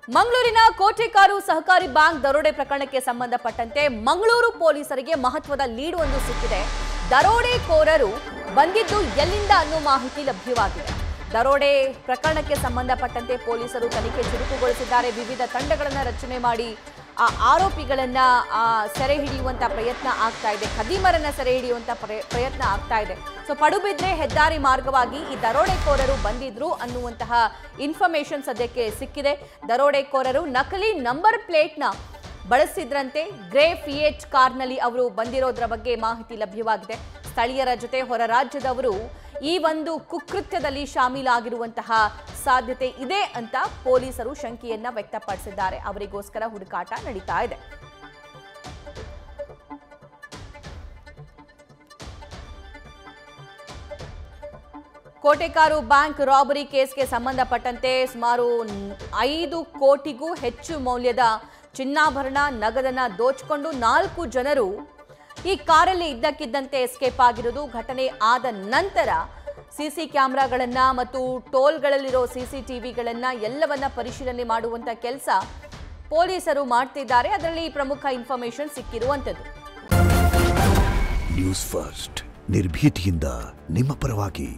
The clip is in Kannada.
ಮಂಗಳೂರಿನ ಕೋಟೆಕಾರು ಸಹಕಾರಿ ಬ್ಯಾಂಕ್ ದರೋಡೆ ಪ್ರಕರಣಕ್ಕೆ ಸಂಬಂಧಪಟ್ಟಂತೆ ಮಂಗಳೂರು ಪೊಲೀಸರಿಗೆ ಮಹತ್ವದ ಲೀಡ್ ಒಂದು ಸಿಕ್ಕಿದೆ. ದರೋಡೆಕೋರರು ಬಂದಿದ್ದು ಎಲ್ಲಿಂದ ಅನ್ನೋ ಮಾಹಿತಿ ಲಭ್ಯವಾಗಿದೆ. ದರೋಡೆ ಪ್ರಕರಣಕ್ಕೆ ಸಂಬಂಧಪಟ್ಟಂತೆ ಪೊಲೀಸರು ತನಿಖೆ ಚುರುಕುಗೊಳಿಸಿದ್ದಾರೆ. ವಿವಿಧ ತಂಡಗಳನ್ನು ರಚನೆ ಮಾಡಿ ಆ ಆರೋಪಿಗಳನ್ನ ಸೆರೆ ಹಿಡಿಯುವಂತ ಪ್ರಯತ್ನ ಆಗ್ತಾ ಇದೆ. ಖದೀಮರನ್ನ ಸೆರೆ ಹಿಡಿಯುವಂತ ಪ್ರಯತ್ನ ಆಗ್ತಾ ಇದೆ. ಸೊ ಪಡುಬಿದ್ರೆ ಹೆದ್ದಾರಿ ಮಾರ್ಗವಾಗಿ ಈ ದರೋಡೆಕೋರರು ಬಂದಿದ್ರು ಅನ್ನುವಂತಹ ಇನ್ಫಾರ್ಮೇಶನ್ ಸದ್ಯಕ್ಕೆ ಸಿಕ್ಕಿದೆ. ದರೋಡೆಕೋರರು ನಕಲಿ ನಂಬರ್ ಪ್ಲೇಟ್ನ ಬಳಸಿದ್ರಂತೆ. ಗ್ರೇ ಫಿಯೇಟ್ ಕಾರ್ನಲ್ಲಿ ಅವರು ಬಂದಿರೋದ್ರ ಬಗ್ಗೆ ಮಾಹಿತಿ ಲಭ್ಯವಾಗಿದೆ. ಸ್ಥಳೀಯರ ಜೊತೆ ಹೊರ ರಾಜ್ಯದವರು ಈ ಒಂದು ಕುಕೃತ್ಯದಲ್ಲಿ ಶಾಮೀಲಾಗಿರುವಂತಹ ಸಾಧ್ಯತೆ ಇದೆ ಅಂತ ಪೊಲೀಸರು ಶಂಕೆಯನ್ನ ವ್ಯಕ್ತಪಡಿಸಿದ್ದಾರೆ. ಅವರಿಗೋಸ್ಕರ ಹುಡುಕಾಟ ನಡೀತಾ ಇದೆ. ಕೋಟೆಕಾರು ಬ್ಯಾಂಕ್ ರಾಬರಿ ಕೇಸ್ಗೆ ಸಂಬಂಧಪಟ್ಟಂತೆ ಸುಮಾರು 5 ಕೋಟಿಗೂ ಹೆಚ್ಚು ಮೌಲ್ಯದ ಚಿನ್ನಾಭರಣ ನಗದನ್ನ ದೋಚಿಕೊಂಡು 4 ಜನರು ಈ ಕಾರಲ್ಲಿ ಇದ್ದಕ್ಕಿದ್ದಂತೆ ಎಸ್ಕೇಪ್ ಆಗಿರೋದು. ಘಟನೆ ಆದ ನಂತರ ಸಿಸಿ ಕ್ಯಾಮೆರಾಗಳನ್ನ ಮತ್ತು ಟೋಲ್ಗಳಲ್ಲಿರೋ ಸಿಸಿಟಿವಿಗಳನ್ನ ಎಲ್ಲವನ್ನ ಪರಿಶೀಲನೆ ಮಾಡುವಂತ ಕೆಲಸ ಪೊಲೀಸರು ಮಾಡ್ತಿದ್ದಾರೆ. ಅದರಲ್ಲಿ ಪ್ರಮುಖ ಇನ್ಫಾರ್ಮೇಶನ್ ಸಿಕ್ಕಿರುವಂತದ್ದು. ನ್ಯೂಸ್ ಫಸ್ಟ್ ನಿರ್ಭೀತಿಯಿಂದ ನಿಮ್ಮ ಪರವಾಗಿ.